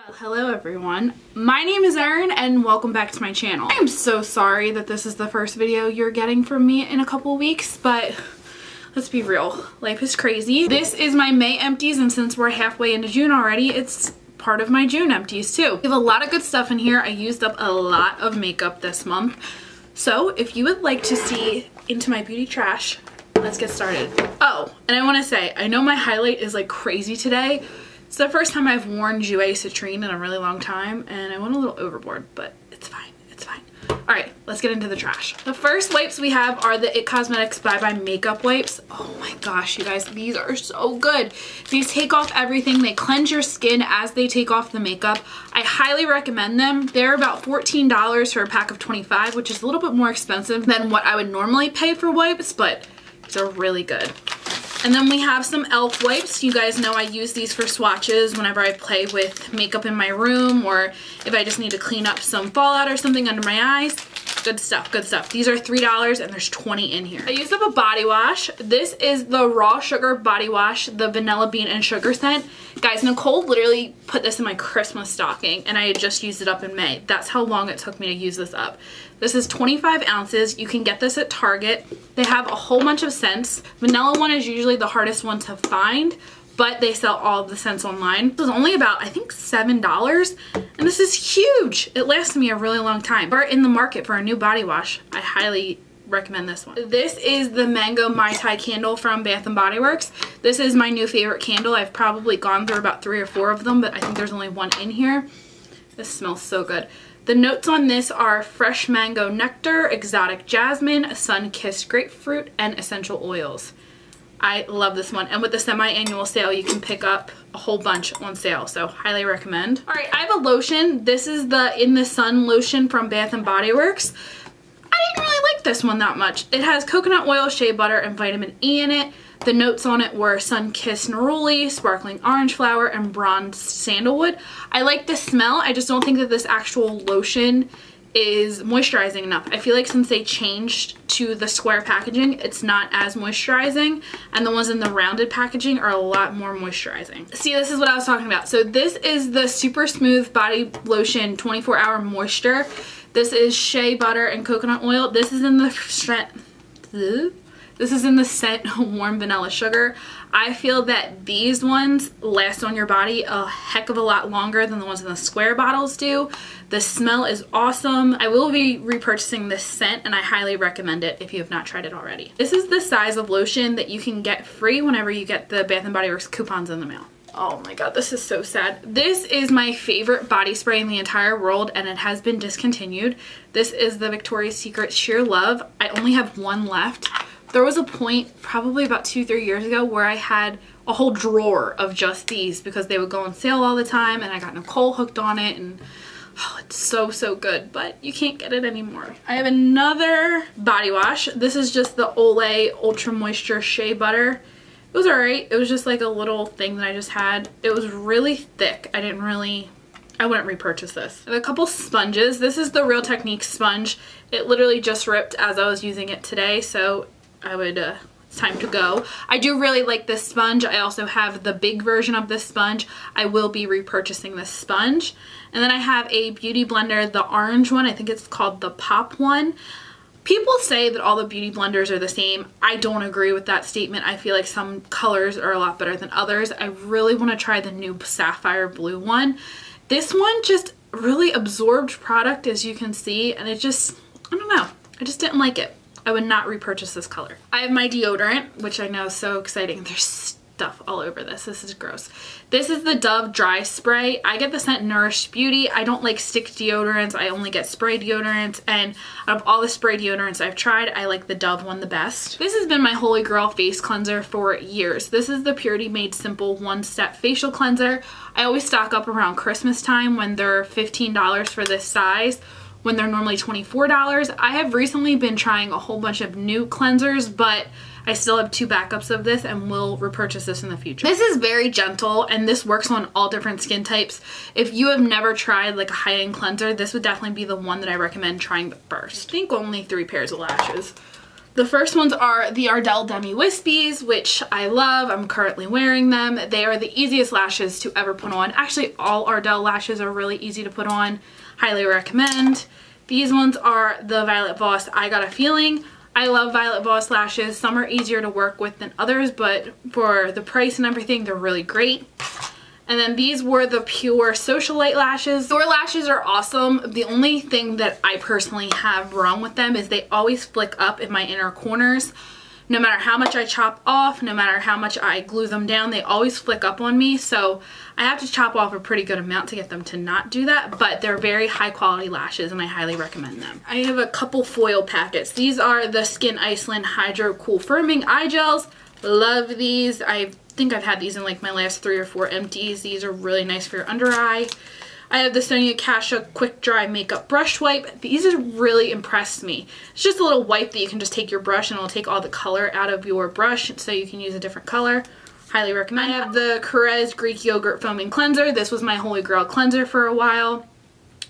Well, hello everyone. My name is Erin and welcome back to my channel. I am so sorry that this is the first video you're getting from me in a couple weeks, but let's be real, life is crazy. This is my May empties, and since we're halfway into June already, it's part of my June empties too. We have a lot of good stuff in here. I used up a lot of makeup this month. So if you would like to see into my beauty trash, let's get started. Oh, and I want to say, I know my highlight is like crazy today. It's the first time I've worn Jouer Citrine in a really long time, and I went a little overboard, but it's fine, it's fine. All right, let's get into the trash. The first wipes we have are the It Cosmetics Bye Bye Makeup Wipes. Oh my gosh, you guys, these are so good. These take off everything. They cleanse your skin as they take off the makeup. I highly recommend them. They're about $14 for a pack of 25, which is a little bit more expensive than what I would normally pay for wipes, but these are really good. And then we have some e.l.f. wipes. You guys know I use these for swatches whenever I play with makeup in my room, or if I just need to clean up some fallout or something under my eyes. Good stuff, good stuff. These are $3 and there's 20 in here. I used up a body wash. This is the Raw Sugar Body Wash, the Vanilla Bean and Sugar scent. Guys, Nicole literally put this in my Christmas stocking and I had just used it up in May. That's how long it took me to use this up. This is 25 ounces. You can get this at Target. They have a whole bunch of scents. Vanilla one is usually the hardest one to find, but they sell all of the scents online. This was only about, I think, $7, and this is huge. It lasted me a really long time. We're in the market for a new body wash. I highly recommend this one. This is the Mango Mai Tai candle from Bath & Body Works. This is my new favorite candle. I've probably gone through about 3 or 4 of them, but I think there's only one in here. This smells so good. The notes on this are fresh mango nectar, exotic jasmine, sun-kissed grapefruit, and essential oils. I love this one, and with the semi-annual sale you can pick up a whole bunch on sale, so highly recommend. All right, I have a lotion. This is the In the Sun lotion from Bath & Body Works. I didn't really like this one that much. It has coconut oil, shea butter, and vitamin E in it. The notes on it were sun-kissed neroli, sparkling orange flower, and bronzed sandalwood. I like the smell. I just don't think that this actual lotion is moisturizing enough. I feel like since they changed to the square packaging, it's not as moisturizing, and the ones in the rounded packaging are a lot more moisturizing. See, this is what I was talking about. So this is the Super Smooth Body Lotion 24-Hour Moisture. This is shea butter and coconut oil. This is in the scent Warm Vanilla Sugar. I feel that these ones last on your body a heck of a lot longer than the ones in the square bottles do. The smell is awesome. I will be repurchasing this scent and I highly recommend it if you have not tried it already. This is the size of lotion that you can get free whenever you get the Bath & Body Works coupons in the mail. Oh my god, this is so sad. This is my favorite body spray in the entire world and it has been discontinued. This is the Victoria's Secret Sheer Love. I only have one left. There was a point probably about 2-3 years ago where I had a whole drawer of just these because they would go on sale all the time, and I got Nicole hooked on it, and oh, it's so good, but you can't get it anymore. I have another body wash. This is just the Olay Ultra Moisture Shea Butter. It was alright. It was just like a little thing that I just had. It was really thick. I wouldn't repurchase this. I have a couple sponges. This is the Real Techniques sponge. It literally just ripped as I was using it today, so it's time to go. I do really like this sponge. I also have the big version of this sponge. I will be repurchasing this sponge. And then I have a beauty blender, the orange one. I think it's called the Pop one. People say that all the beauty blenders are the same. I don't agree with that statement. I feel like some colors are a lot better than others. I really want to try the new Sapphire Blue one. This one just really absorbed product, as you can see, and it just, I don't know. I just didn't like it. I would not repurchase this color. I have my deodorant, which I know is so exciting. There's stuff all over this. This is gross. This is the Dove Dry Spray. I get the scent Nourish Beauty. I don't like stick deodorants. I only get spray deodorants, and out of all the spray deodorants I've tried, I like the Dove one the best. This has been my holy grail face cleanser for years. This is the Purity Made Simple One-Step Facial Cleanser. I always stock up around Christmas time when they're $15 for this size, when they're normally $24. I have recently been trying a whole bunch of new cleansers, but I still have 2 backups of this and will repurchase this in the future. This is very gentle and this works on all different skin types. If you have never tried like a high-end cleanser, this would definitely be the one that I recommend trying first. I think only 3 pairs of lashes. The first ones are the Ardell Demi Wispies, which I love. I'm currently wearing them. They are the easiest lashes to ever put on. Actually, all Ardell lashes are really easy to put on. Highly recommend. These ones are the Violet Voss I Got a Feeling. I love Violet Voss lashes. Some are easier to work with than others, but for the price and everything, they're really great. And then these were the Pure Socialite lashes. Pure lashes are awesome. The only thing that I personally have wrong with them is they always flick up in my inner corners. No matter how much I chop off, no matter how much I glue them down, they always flick up on me. So I have to chop off a pretty good amount to get them to not do that, but they're very high quality lashes and I highly recommend them. I have a couple foil packets. These are the Skin Iceland Hydro Cool Firming Eye Gels. Love these. I think I've had these in like my last 3 or 4 empties. These are really nice for your under eye. I have the Sonia Kashuk Quick Dry Makeup Brush Wipe. These have really impressed me. It's just a little wipe that you can just take your brush and it'll take all the color out of your brush so you can use a different color. Highly recommend. I have the Carez Greek Yogurt Foaming Cleanser. This was my holy grail cleanser for a while.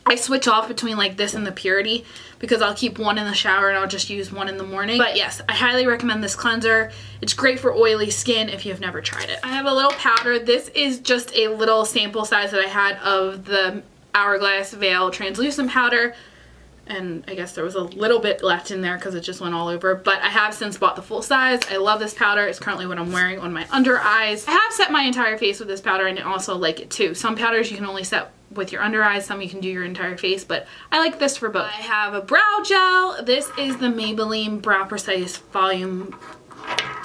I switch off between like this and the Purity because I'll keep one in the shower and I'll just use one in the morning. But yes, I highly recommend this cleanser. It's great for oily skin if you've never tried it. I have a little powder. This is just a little sample size that I had of the Hourglass Veil Translucent Powder. And I guess there was a little bit left in there because it just went all over. But I have since bought the full size. I love this powder. It's currently what I'm wearing on my under eyes. I have set my entire face with this powder and I also like it too. Some powders you can only set with your under eyes, some you can do your entire face, but I like this for both. I have a brow gel. This is the Maybelline Brow Precise Fiber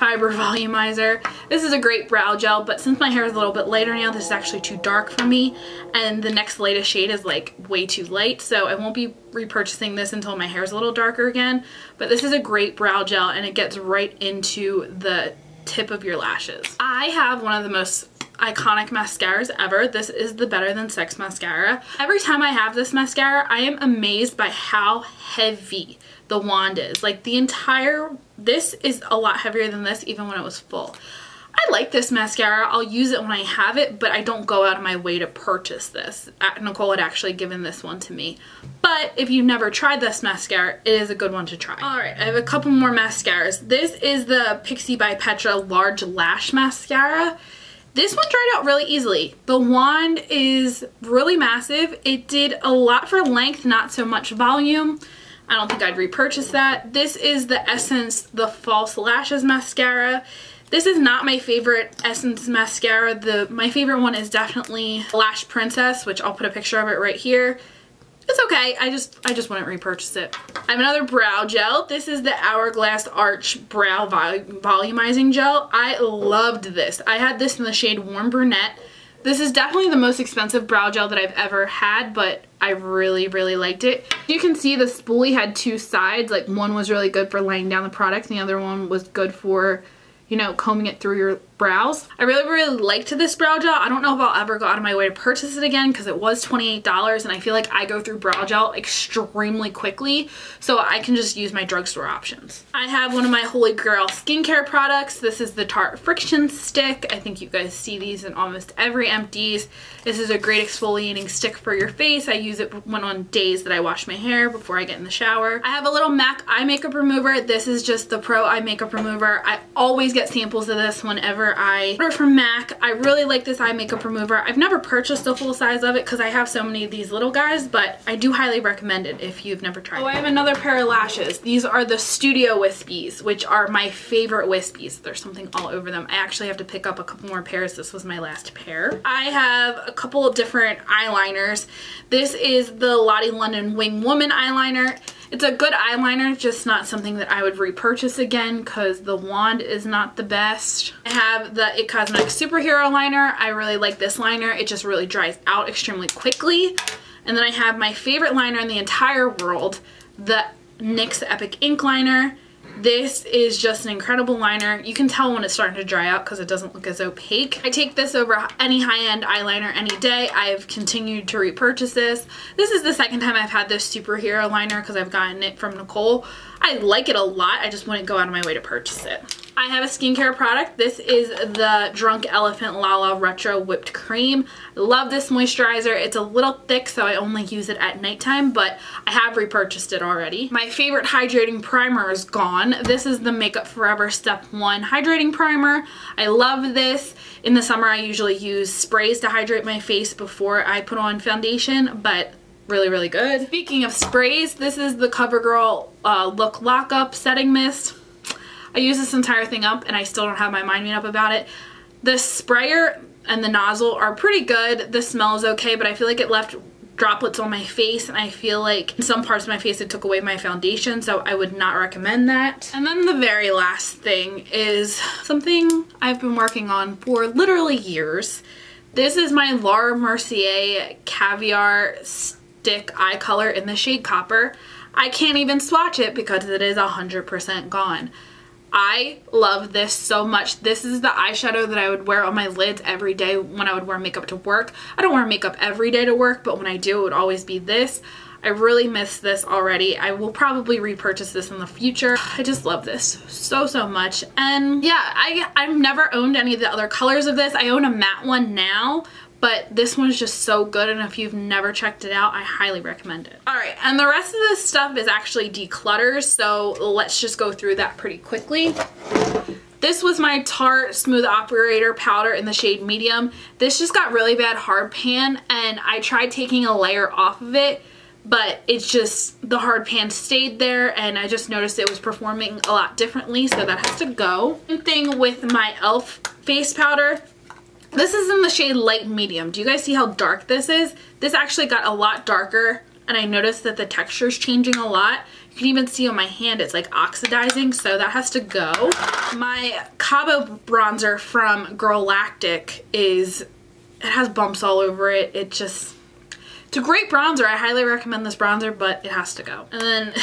Volumizer. This is a great brow gel, but since my hair is a little bit lighter now, this is actually too dark for me, and the next lightest shade is like way too light, so I won't be repurchasing this until my hair is a little darker again. But this is a great brow gel and it gets right into the tip of your lashes. I have one of the most iconic mascaras ever. This is the Better Than Sex mascara. Every time I have this mascara, I am amazed by how heavy the wand is. Like this is a lot heavier than this even when it was full. I like this mascara. I'll use it when I have it, but I don't go out of my way to purchase this. Nicole had actually given this one to me. But if you've never tried this mascara, it is a good one to try. Alright, I have a couple more mascaras. This is the Pixi by Petra Large Lash Mascara. This one dried out really easily. The wand is really massive. It did a lot for length, not so much volume. I don't think I'd repurchase that. This is the Essence The False Lashes Mascara. This is not my favorite Essence mascara. My favorite one is definitely Lash Princess, which I'll put a picture of it right here. It's okay. I just wouldn't repurchase it. I have another brow gel. This is the Hourglass Arch Brow Volumizing Gel. I loved this. I had this in the shade Warm Brunette. This is definitely the most expensive brow gel that I've ever had, but I really, really liked it. You can see the spoolie had two sides. Like one was really good for laying down the product and the other one was good for, you know, combing it through your brows. I really, really liked this brow gel. I don't know if I'll ever go out of my way to purchase it again because it was $28 and I feel like I go through brow gel extremely quickly, so I can just use my drugstore options. I have one of my holy grail skincare products. This is the Tarte Friction Stick. I think you guys see these in almost every Empties. This is a great exfoliating stick for your face. I use it when on days that I wash my hair before I get in the shower. I have a little MAC eye makeup remover. This is just the Pro Eye Makeup Remover. I always get samples of this whenever I order from MAC. I really like this eye makeup remover. I've never purchased a full size of it because I have so many of these little guys, but I do highly recommend it if you've never tried it. Oh, I have another pair of lashes. These are the Studio Wispies, which are my favorite wispies. There's something all over them. I actually have to pick up a couple more pairs. This was my last pair. I have a couple of different eyeliners. This is the Lottie London Wing Woman eyeliner. It's a good eyeliner, just not something that I would repurchase again because the wand is not the best. I have the IT Cosmetics Superhero liner. I really like this liner. It just really dries out extremely quickly. And then I have my favorite liner in the entire world, the NYX Epic Ink liner. This is just an incredible liner. You can tell when it's starting to dry out because it doesn't look as opaque. I take this over any high-end eyeliner any day. I've continued to repurchase this. This is the second time I've had this superhero liner because I've gotten it from Nicole. I like it a lot. I just wouldn't go out of my way to purchase it. I have a skincare product. This is the Drunk Elephant Lala Retro Whipped Cream. I love this moisturizer. It's a little thick, so I only use it at nighttime, but I have repurchased it already. My favorite hydrating primer is gone. This is the Makeup Forever Step 1 Hydrating Primer. I love this. In the summer, I usually use sprays to hydrate my face before I put on foundation, but really, really good. Speaking of sprays, this is the CoverGirl Look Lockup Setting Mist. I use this entire thing up and I still don't have my mind made up about it. The sprayer and the nozzle are pretty good. The smell is okay, but I feel like it left droplets on my face, and I feel like in some parts of my face it took away my foundation, so I would not recommend that. And then the very last thing is something I've been working on for literally years. This is my Laura Mercier Caviar Stick Eye Color in the shade Copper. I can't even swatch it because it is 100% gone. I love this so much. This is the eyeshadow that I would wear on my lids every day when I would wear makeup to work. I don't wear makeup every day to work, but when I do, it would always be this. I really miss this already. I will probably repurchase this in the future. I just love this so, so much. And yeah, I've never owned any of the other colors of this. I own a matte one now, but this one is just so good, and if you've never checked it out, I highly recommend it. Alright, and the rest of this stuff is actually Declutters, so let's just go through that pretty quickly. This was my Tarte Smooth Operator powder in the shade Medium. This just got really bad hard pan, and I tried taking a layer off of it, but it's just, the hard pan stayed there, and I just noticed it was performing a lot differently, so that has to go. Same thing with my e.l.f. face powder. This is in the shade Light Medium. Do you guys see how dark this is? This actually got a lot darker, and I noticed that the texture is changing a lot. You can even see on my hand it's like oxidizing, so that has to go. My Cabo bronzer from Girlactic it has bumps all over it. It's a great bronzer. I highly recommend this bronzer, but it has to go. And then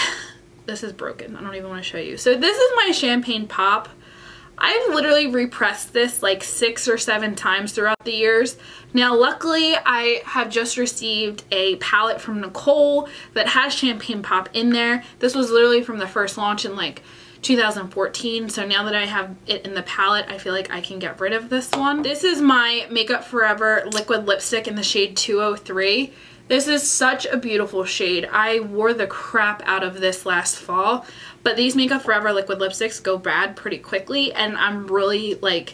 this is broken. I don't even want to show you. So this is my Champagne Pop. I've literally repressed this like 6 or 7 times throughout the years. Now luckily I have just received a palette from Nicole that has Champagne Pop in there. This was literally from the first launch in like 2014, so now that I have it in the palette, I feel like I can get rid of this one. This is my Makeup Forever liquid lipstick in the shade 203. This is such a beautiful shade. I wore the crap out of this last fall, but these Makeup Forever liquid lipsticks go bad pretty quickly, and I'm really like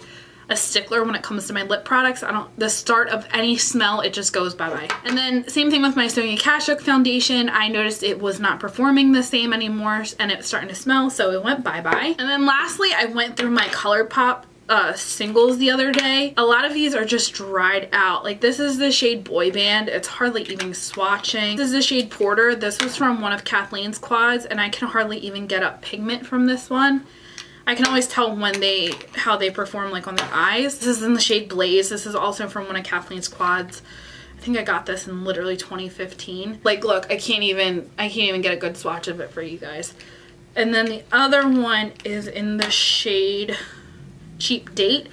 a stickler when it comes to my lip products. The start of any smell, it just goes bye-bye. And then same thing with my Sonia Kashuk foundation. I noticed it was not performing the same anymore, and it was starting to smell, so it went bye-bye. And then lastly, I went through my ColourPop singles the other day. A lot of these are just dried out. Like this is the shade Boy Band. It's hardly even swatching. This is the shade Porter. This was from one of Kathleen's quads, and I can hardly even get up pigment from this one. I can always tell how they perform like on the eyes. This is in the shade Blaze. This is also from one of Kathleen's quads. I think I got this in literally 2015. Like look, I can't even get a good swatch of it for you guys. And then the other one is in the shade Cheap Date.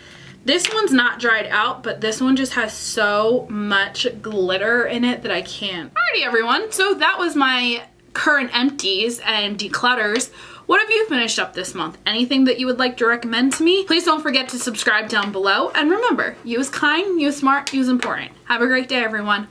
This one's not dried out, but this one just has so much glitter in it that I can't. Alrighty everyone, so that was my current empties and declutters. What have you finished up this month? Anything that you would like to recommend to me? Please don't forget to subscribe down below, and remember, use kind, use smart, use important. Have a great day everyone.